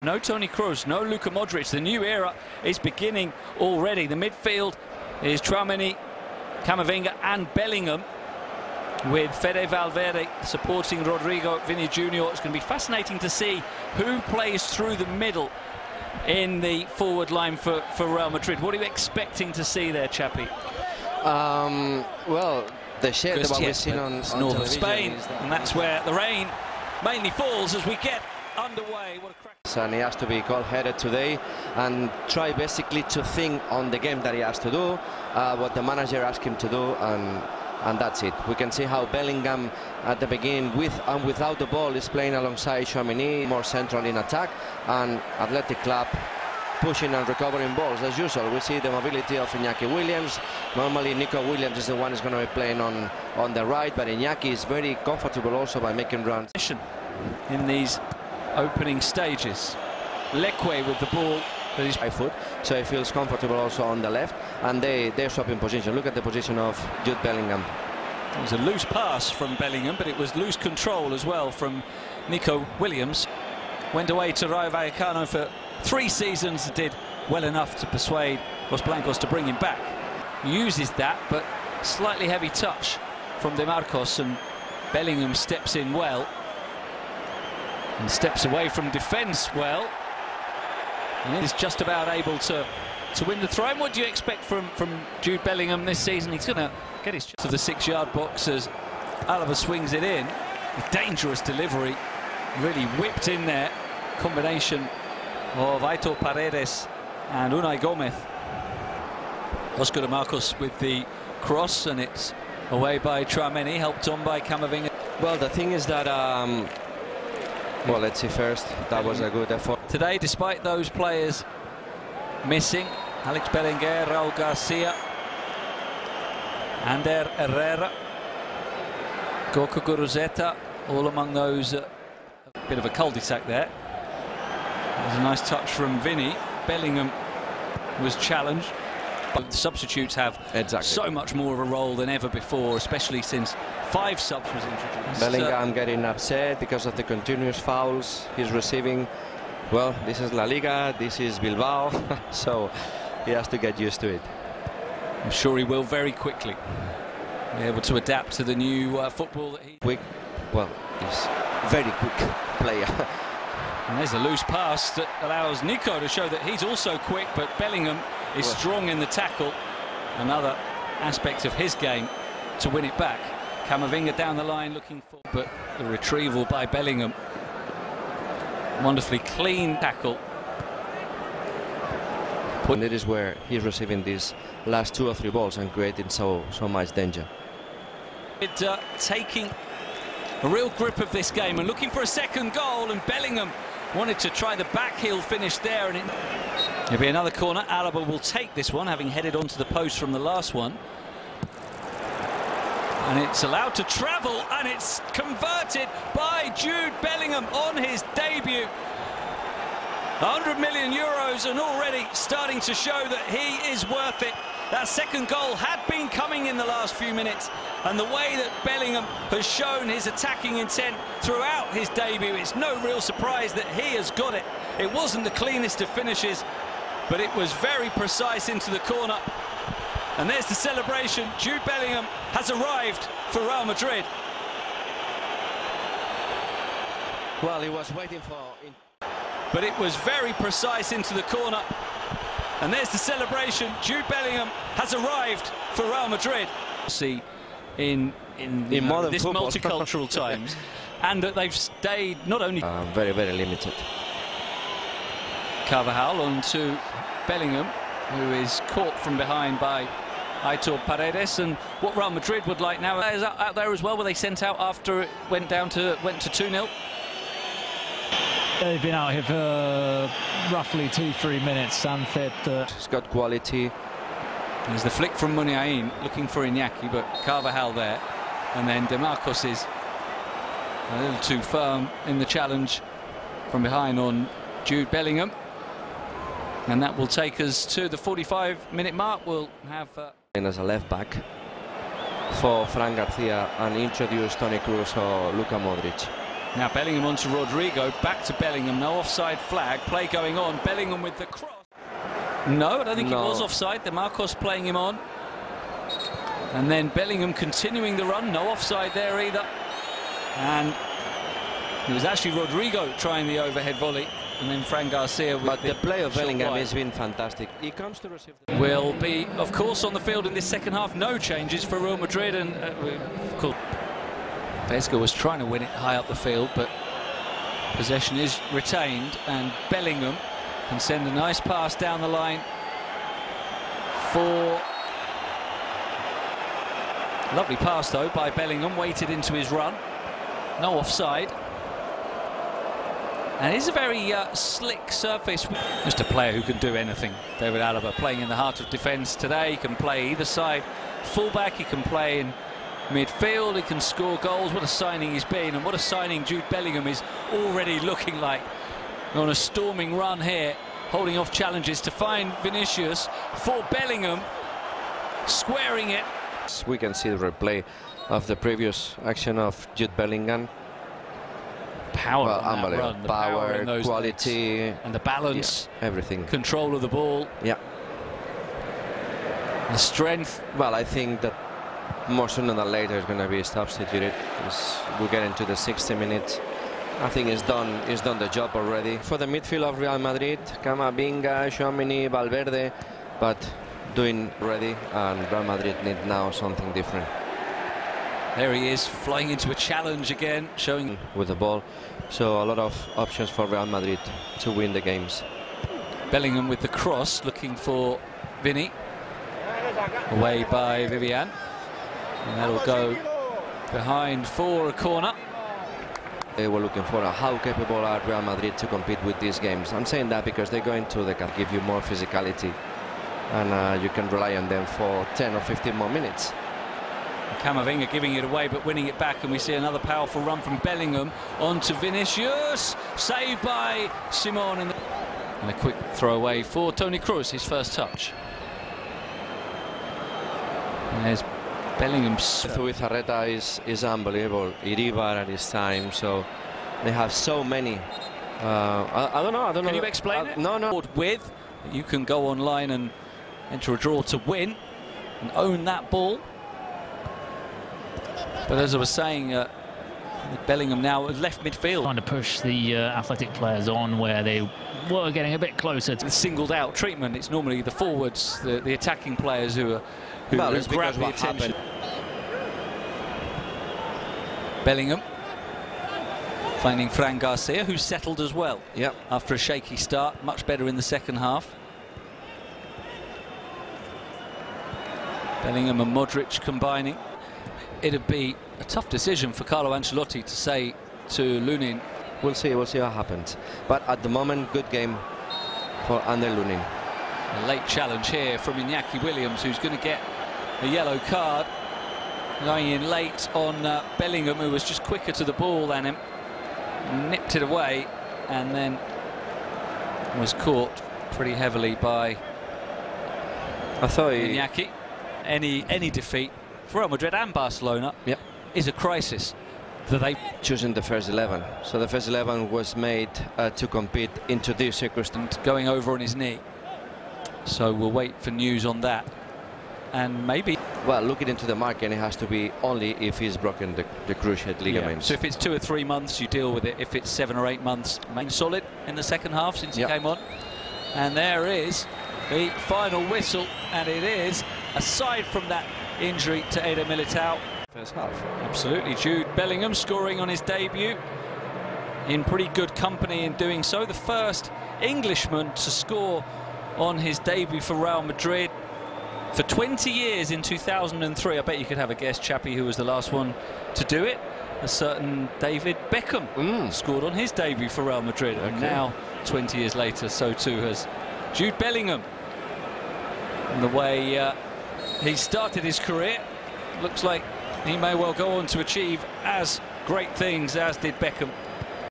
No Toni Kroos, no Luka Modric. The new era is beginning already. The midfield is Tchouaméni, Camavinga and Bellingham, with Fede Valverde supporting Rodrygo, Vini Jr. It's going to be fascinating to see who plays through the middle in the forward line for Real Madrid. What are you expecting to see there, Chappie? Well, the shape that we've seen on north of Spain, that and that's where the rain mainly falls as we get underway. What a crack. And he has to be cold-headed today and try basically to think on the game that he has to do, what the manager asked him to do, and that's it. We can see how Bellingham at the beginning, with and without the ball, is playing alongside Tchouaméni, more central in attack, and Athletic Club pushing and recovering balls as usual. We see the mobility of Iñaki Williams. Normally Nico Williams is the one who's going to be playing on the right, but Iñaki is very comfortable also by making runs. In these opening stages, Leque with the ball that is 5 foot, so he feels comfortable also on the left, and they're swapping position. Look at the position of Jude Bellingham. It was a loose pass from Bellingham, but it was loose control as well from Nico Williams. Went away to Rayo Vallecano for 3 seasons, did well enough to persuade Los Blancos to bring him back. Uses that, but slightly heavy touch from De Marcos, and Bellingham steps in well and steps away from defence well, and is just about able to win the throw. What do you expect from Jude Bellingham this season? He's going to get his chance to the 6-yard box as Alaba swings it in. A dangerous delivery, really whipped in there. Combination of Aitor Paredes and Unai Gomez. Oscar De Marcos with the cross, and it's away by Tchouaméni, helped on by Camavinga. Well, the thing is that well, let's see first, that was a good effort. Today, despite those players missing, Alex Berenguer, Raul Garcia, Ander Herrera, Gorka Guruzeta, all among those. A bit of a cul-de-sac there. There's a nice touch from Vini. Bellingham was challenged. But the substitutes have so much more of a role than ever before, especially since 5 subs was introduced. Bellingham getting upset because of the continuous fouls he's receiving. Well, this is Laliga, this is Bilbao, so he has to get used to it. I'm sure he will very quickly be able to adapt to the new football that he... Quick, well, he's a very quick player. And there's a loose pass that allows Nico to show that he's also quick, but Bellingham is strong in the tackle. Another aspect of his game to win it back. Camavinga down the line looking for, but the retrieval by Bellingham. Wonderfully clean tackle. And it is where he's receiving these last 2 or 3 balls and creating so much danger. Taking a real grip of this game and looking for a second goal, and Bellingham wanted to try the backheel finish there, and it'll be another corner. Alaba will take this one, having headed onto the post from the last one. And it's allowed to travel, and it's converted by Jude Bellingham on his debut. 100 million euros, and already starting to show that he is worth it. That second goal had been coming in the last few minutes, and the way that Bellingham has shown his attacking intent throughout his debut, it's no real surprise that he has got it. It wasn't the cleanest of finishes, but it was very precise into the corner. And there's the celebration. Jude Bellingham has arrived for Real Madrid. Well, he was waiting for... But it was very precise into the corner. And there's the celebration. Jude Bellingham has arrived for Real Madrid. See in modern this football. Multicultural times, and that they've stayed not only very, very limited. Carvajal on to Bellingham, who is caught from behind by Aitor Paredes. And what Real Madrid would like now is out there as well, were they sent out after it went to 2-0? They've been out here for roughly 2-3 minutes. He's got quality. There's the flick from Muniain looking for Iñaki, but Carvajal there. And then De Marcos is a little too firm in the challenge from behind on Jude Bellingham. And that will take us to the 45-minute mark. We'll have... And as a left-back for Fran Garcia and introduce Toni Kroos or Luka Modric. Now Bellingham onto Rodrygo, back to Bellingham, no offside flag, play going on, Bellingham with the cross. No, I don't think it was offside, De Marcos playing him on. And then Bellingham continuing the run, no offside there either. And it was actually Rodrygo trying the overhead volley, and then Fran Garcia with But the play of Bellingham has been fantastic. He comes to receive the... Will be, of course, on the field in this second half. No changes for Real Madrid, and of course, Vesga was trying to win it high up the field, but possession is retained, and Bellingham can send a nice pass down the line for... Lovely pass, though, by Bellingham, weighted into his run. No offside. And it's a very slick surface. Just a player who can do anything. David Alaba playing in the heart of defence today. He can play either side fullback. He can play in midfield. He can score goals. What a signing he's been, and what a signing Jude Bellingham is already looking like. On a storming run here, holding off challenges to find Vinicius for Bellingham, squaring it. We can see the replay of the previous action of Jude Bellingham. Power on that run, the power in those quality, legs, and the balance, everything. Control of the ball. Yeah. The strength. Well, I think that more sooner than later is going to be substituted. We get into the 60 minutes. I think he's done the job already. For the midfield of Real Madrid, Camavinga, Tchouaméni, Valverde, but doing ready, and Real Madrid need now something different. There he is, flying into a challenge again, showing with the ball. So a lot of options for Real Madrid to win the games. Bellingham with the cross, looking for Vinny. Away by Vivian. And that'll go behind for a corner. They were looking for how capable are Real Madrid to compete with these games. I'm saying that because they go into the can give you more physicality, and you can rely on them for 10 or 15 more minutes. Camavinga giving it away but winning it back, and we see another powerful run from Bellingham onto Vinicius, saved by Simon, and a quick throw away for Toni Kroos, his first touch. And there's Bellingham. With Arreta is unbelievable. Iribar at his time, so they have so many. I don't know. Can you explain it? No. With you can go online and enter a draw to win and own that ball. But as I was saying, Bellingham now left midfield. Trying to push the athletic players on where they were getting a bit closer to the singled out treatment. It's normally the forwards, the attacking players who grab the attention. Bellingham finding Fran Garcia, who's settled as well. Yep. After a shaky start, much better in the second half. Bellingham and Modric combining. It'd be a tough decision for Carlo Ancelotti to say to Lunin. We'll see what happens. But at the moment, good game for Ander Lunin. A late challenge here from Iñaki Williams, who's going to get a yellow card. Going in late on Bellingham, who was just quicker to the ball than him. Nipped it away and then was caught pretty heavily by Iñaki. Any defeat for Real Madrid and Barcelona is a crisis that they choosing the first 11. So the first 11 was made to compete into this circumstance. Going over on his knee. So we'll wait for news on that. And maybe... Well, looking into the market, it has to be only if he's broken the cruciate ligaments. So if it's 2 or 3 months, you deal with it. If it's 7 or 8 months, main solid in the second half since he came on. And there is the final whistle, and it is, aside from that injury to Eder Militao. First half. Absolutely. Jude Bellingham scoring on his debut in pretty good company in doing so. The first Englishman to score on his debut for Real Madrid for 20 years in 2003. I bet you could have a guess, Chappie, who was the last one to do it. A certain David Beckham scored on his debut for Real Madrid. And now, 20 years later, so too has Jude Bellingham. And the way he started his career, looks like he may well go on to achieve as great things as did Beckham.